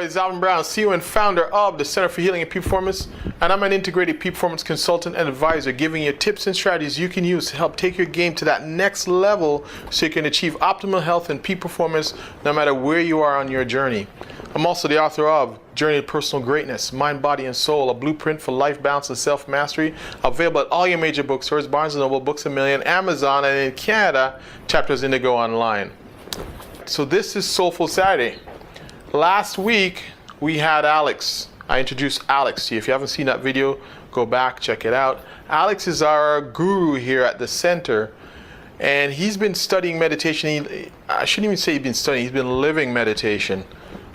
it's Alvin Brown, CEO and founder of the Center for Healing and Peak Performance, and I'm an integrated peak performance consultant and advisor, giving you tips and strategies you can use to help take your game to that next level so you can achieve optimal health and peak performance no matter where you are on your journey. I'm also the author of Journey to Personal Greatness, Mind, Body, and Soul, a blueprint for life balance and self-mastery, available at all your major bookstores, Barnes & Noble, Books A Million, Amazon, and in Canada, Chapters Indigo Online. So this is Soulful Saturday. Last week, we had ALx. I introduced ALx to you. If you haven't seen that video, go back, check it out. ALx is our guru here at the center, and he's been studying meditation. I shouldn't even say he's been studying, he's been living meditation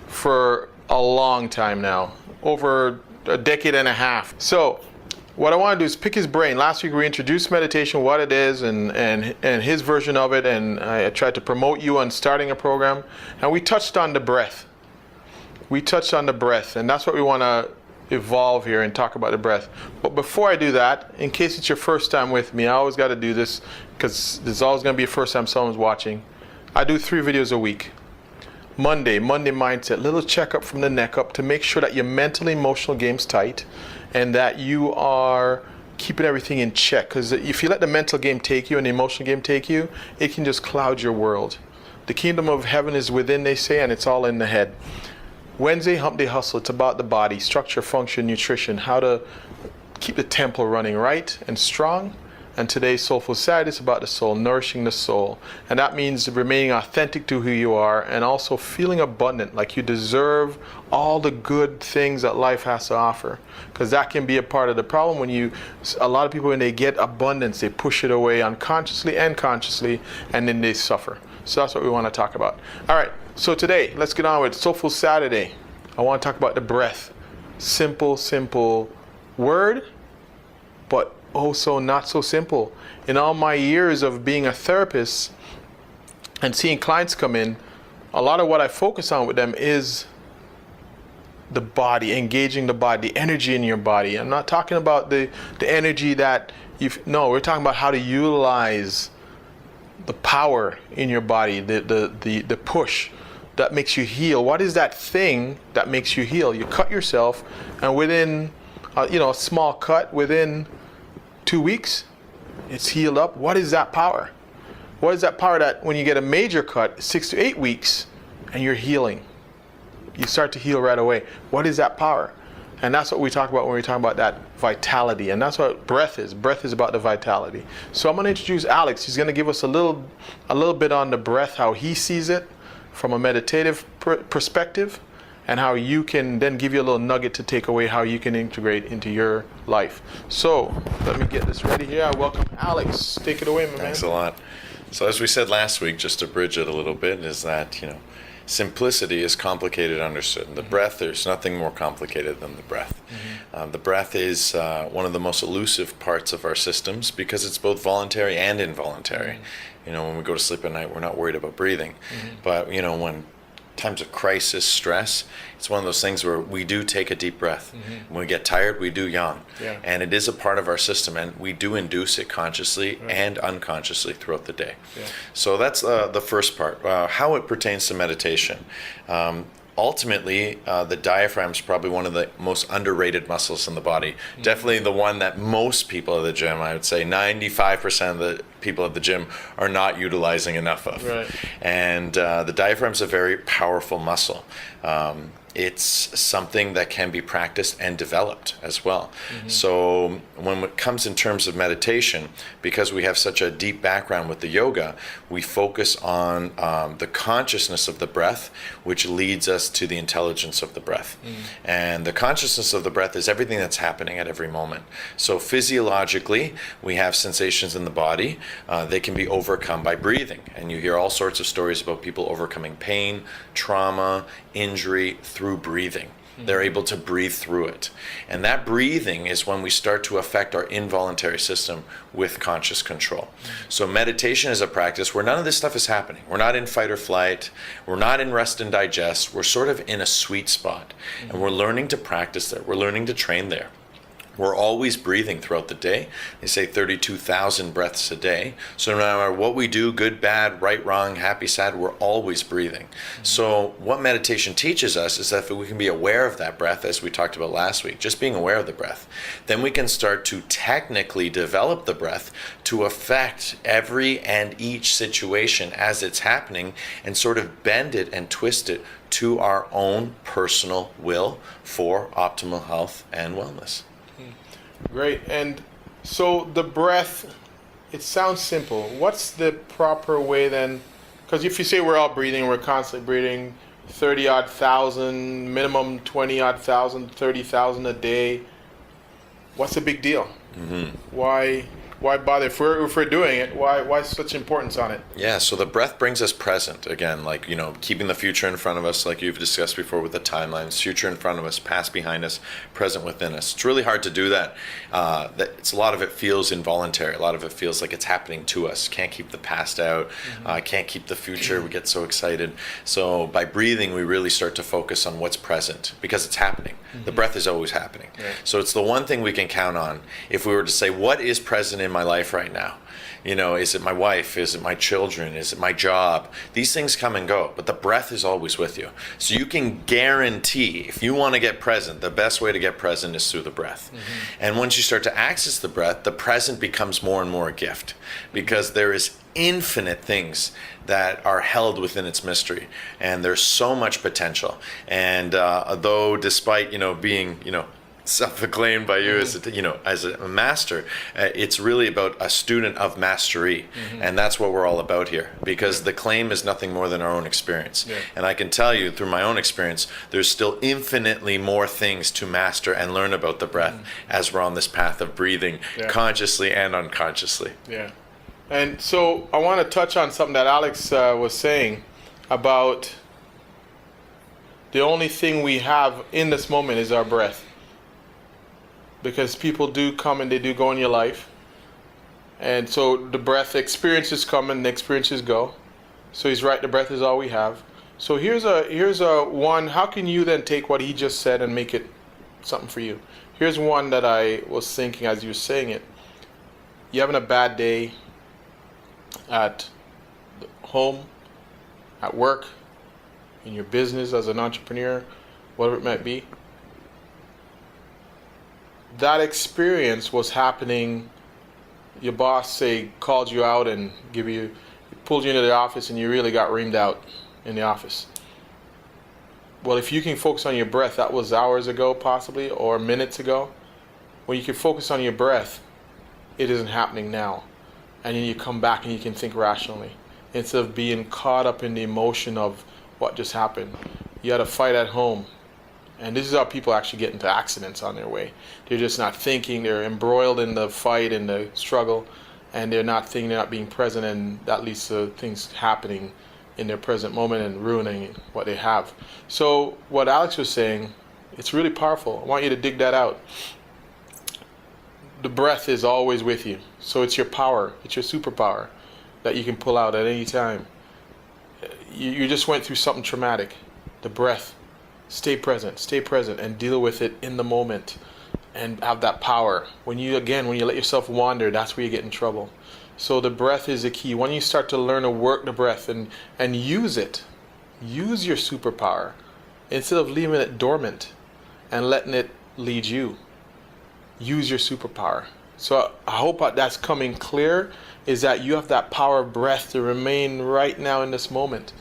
for a long time now, over a decade and a half. So what I want to do is pick his brain. Last week we introduced meditation, what it is, and his version of it, and I tried to promote you on starting a program, and we touched on the breath. We touched on the breath, and that's what we want to evolve here and talk about the breath. But before I do that, in case it's your first time with me, I always got to do this because there's always going to be a first time someone's watching. I do 3 videos a week. Monday mindset, little checkup from the neck up to make sure that your mental emotional game's tight and that you are keeping everything in check. Because if you let the mental game take you and the emotional game take you, it can just cloud your world. The kingdom of heaven is within, they say, and it's all in the head. Wednesday, Hump Day Hustle. It's about the body, structure, function, nutrition, how to keep the temple running right and strong. And today's Soulful Saturday is about the soul, nourishing the soul. And that means remaining authentic to who you are and also feeling abundant, like you deserve all the good things that life has to offer. Because that can be a part of the problem when a lot of people, when they get abundance, they push it away unconsciously and consciously, and then they suffer. So that's what we want to talk about. All right, so today, let's get on with Soulful Saturday. I want to talk about the breath. Simple word, but also not so simple. In all my years of being a therapist and seeing clients come in, a lot of what I focus on with them is the body, engaging the body, the energy in your body. I'm not talking about the energy that no, we're talking about how to utilize the power in your body, the push that makes you heal. What is that thing that makes you heal? You cut yourself, and within a small cut, within 2 weeks, it's healed up. What is that power? What is that power that when you get a major cut, 6 to 8 weeks, and you're healing? You start to heal right away. What is that power? And that's what we talk about when we talk about that vitality. And that's what breath is. Breath is about the vitality. So I'm going to introduce ALx. He's going to give us a little bit on the breath, how he sees it from a meditative perspective, and how you can then give you a little nugget to take away how you can integrate into your life. So let me get this ready here. I welcome ALx. Take it away, my man. Thanks a lot. So as we said last week, just to bridge it a little bit, is that, simplicity is complicated understood. In the breath, there's nothing more complicated than the breath. The breath is one of the most elusive parts of our systems because it's both voluntary and involuntary. When we go to sleep at night, we're not worried about breathing. But, when times of crisis, stress, it's one of those things where we do take a deep breath. When we get tired, we do yawn. Yeah. And it is a part of our system, and we do induce it consciously and unconsciously throughout the day. Yeah. So that's the first part. How it pertains to meditation. Ultimately, the diaphragm is probably one of the most underrated muscles in the body. Definitely the one that most people at the gym, I would say 95% of the people at the gym are not utilizing enough of. Right. And the diaphragm is a very powerful muscle. It's something that can be practiced and developed as well. So when it comes in terms of meditation, because we have such a deep background with the yoga, we focus on the consciousness of the breath, which leads us to the intelligence of the breath. And the consciousness of the breath is everything that's happening at every moment. So physiologically, we have sensations in the body. They can be overcome by breathing. And you hear all sorts of stories about people overcoming pain, trauma, injury through breathing. They're able to breathe through it. And that breathing is when we start to affect our involuntary system with conscious control. So meditation is a practice where none of this stuff is happening. We're not in fight or flight. We're not in rest and digest. We're sort of in a sweet spot. And we're learning to practice there. We're learning to train there. We're always breathing throughout the day. They say 32,000 breaths a day. So no matter what we do, good, bad, right, wrong, happy, sad, we're always breathing. So what meditation teaches us is that if we can be aware of that breath, as we talked about last week, just being aware of the breath, then we can start to technically develop the breath to affect every and each situation as it's happening and sort of bend it and twist it to our own personal will for optimal health and wellness. Great. And so the breath, it sounds simple. What's the proper way then? Because if you say we're all breathing, we're constantly breathing 30 odd thousand, minimum 20 odd thousand, 30,000 a day, what's the big deal? Why bother? If we're doing it, why such importance on it? Yeah, so the breath brings us present. Again, like, keeping the future in front of us, like you've discussed before with the timelines, future in front of us, past behind us, present within us. It's really hard to do that. A lot of it feels involuntary. A lot of it feels like it's happening to us. Can't keep the past out. Can't keep the future. We get so excited. So by breathing, we really start to focus on what's present because it's happening. The breath is always happening. Right. So it's the one thing we can count on. If we were to say, what is present in my life right now? Is it my wife? Is it my children? Is it my job? These things come and go, but the breath is always with you. So you can guarantee, if you want to get present, the best way to get present is through the breath. And once you start to access the breath, the present becomes more and more a gift because there is infinite things that are held within its mystery, and there's so much potential. And though despite being self-acclaimed by you as a master, it's really about a student of mastery, and that's what we're all about here, because the claim is nothing more than our own experience. And I can tell you through my own experience, there's still infinitely more things to master and learn about the breath as we're on this path of breathing consciously and unconsciously. And so I want to touch on something that ALx was saying about the only thing we have in this moment is our breath. Because people do come and they do go in your life. And so the breath experiences come and the experiences go. So he's right, the breath is all we have. So here's a one, how can you then take what he just said and make it something for you? Here's one that I was thinking as you were saying it. You're having a bad day at home, at work, in your business as an entrepreneur, whatever it might be. That experience was happening. Your boss, say, called you out and pulled you into the office, and you really got reamed out in the office. Well, if you can focus on your breath, that was hours ago possibly, or minutes ago. When you can focus on your breath, it isn't happening now. And then you come back and you can think rationally, instead of being caught up in the emotion of what just happened. You had a fight at home. And this is how people actually get into accidents on their way. They're just not thinking, they're embroiled in the fight and the struggle, and they're not thinking, they're not being present, and that leads to things happening in their present moment and ruining what they have. So what ALx was saying, it's really powerful. I want you to dig that out. The breath is always with you. So it's your power, it's your superpower that you can pull out at any time. You just went through something traumatic. The breath. Stay present, and deal with it in the moment, and have that power. When you let yourself wander, that's where you get in trouble. So the breath is the key. When you start to learn to work the breath and use it, use your superpower, instead of leaving it dormant and letting it lead you. Use your superpower. So I hope that's coming clear, is that you have that power of breath to remain right now in this moment.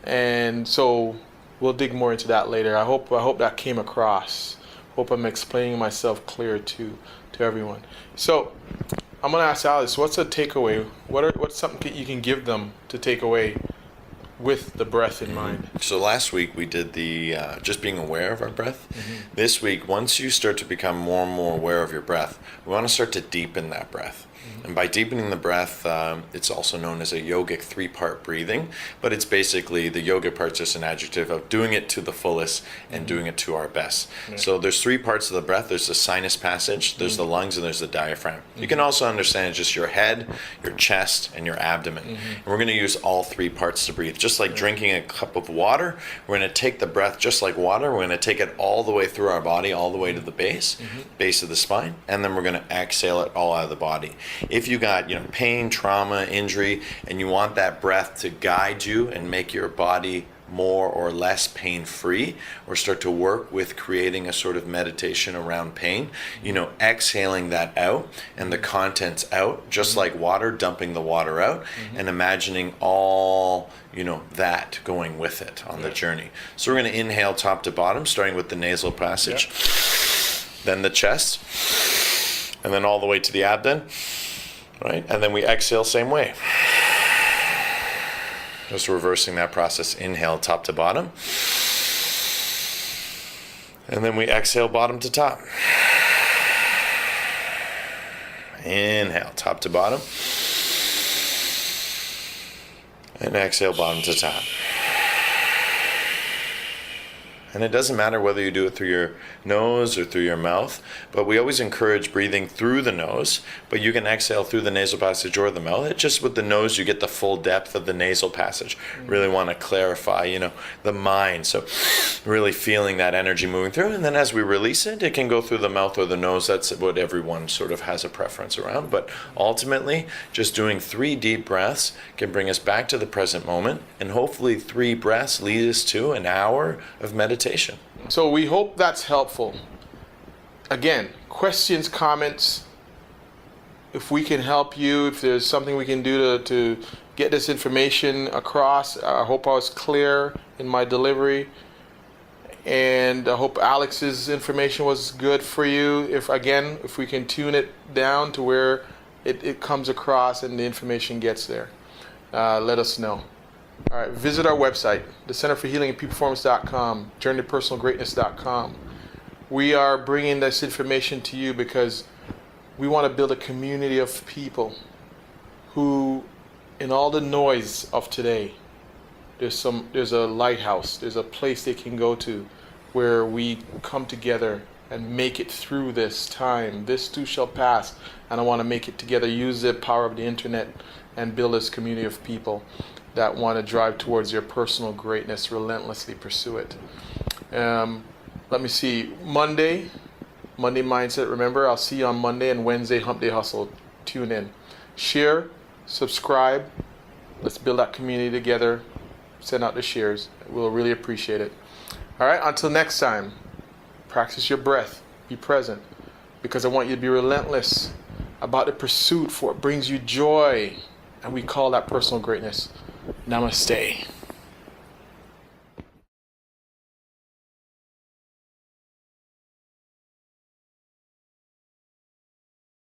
And so we'll dig more into that later. I hope that came across. Hope I'm explaining myself clear to everyone. So I'm gonna ask Alice, what's a takeaway? What's something you can give them to take away with the breath in mind? So last week we did the just being aware of our breath. This week, once you start to become more and more aware of your breath, we want to start to deepen that breath. And by deepening the breath, it's also known as a yogic 3-part breathing, but it's basically, the yoga part's just an adjective of doing it to the fullest and doing it to our best. So there's 3 parts of the breath. There's the sinus passage, there's the lungs, and there's the diaphragm. You can also understand just your head, your chest, and your abdomen. And we're going to use all 3 parts to breathe, just like drinking a cup of water. We're going to take the breath just like water. We're going to take it all the way through our body, all the way to the base of the spine, and then we're going to exhale it all out of the body. If you got, pain, trauma, injury, and you want that breath to guide you and make your body more or less pain-free, or start to work with creating a sort of meditation around pain, exhaling that out and the contents out, just like water, dumping the water out, and imagining all, that going with it on the journey. So we're going to inhale top to bottom, starting with the nasal passage, then the chest, and then all the way to the abdomen, right? And then we exhale same way. Just reversing that process. Inhale top to bottom. And then we exhale bottom to top. Inhale top to bottom. And exhale bottom to top. And it doesn't matter whether you do it through your nose or through your mouth, but we always encourage breathing through the nose, but you can exhale through the nasal passage or the mouth. It's just with the nose you get the full depth of the nasal passage. Really want to clarify, the mind. So really feeling that energy moving through, and then as we release it, it can go through the mouth or the nose. That's what everyone sort of has a preference around. But ultimately, just doing 3 deep breaths can bring us back to the present moment, and hopefully 3 breaths lead us to an hour of meditation. So we hope that's helpful. Again, questions, comments, if we can help you, if there's something we can do to get this information across. I hope I was clear in my delivery, and I hope Alex's information was good for you. If we can tune it down to where it comes across and the information gets there, let us know. All right, visit our website, the Center for Healing and Peak Performance.com, journeytopersonalgreatness.com. We are bringing this information to you because we want to build a community of people who, in all the noise of today, there's a lighthouse, there's a place they can go to where we come together and make it through this time. This too shall pass, and I want to make it together, use the power of the internet and build this community of people that want to drive towards your personal greatness, relentlessly pursue it. Let me see, Monday Mindset. Remember, I'll see you on Monday, and Wednesday, Hump Day Hustle. Tune in. Share, subscribe. Let's build that community together. Send out the shares. We'll really appreciate it. All right, until next time, practice your breath. Be present, because I want you to be relentless about the pursuit for what brings you joy, and we call that personal greatness. Namaste.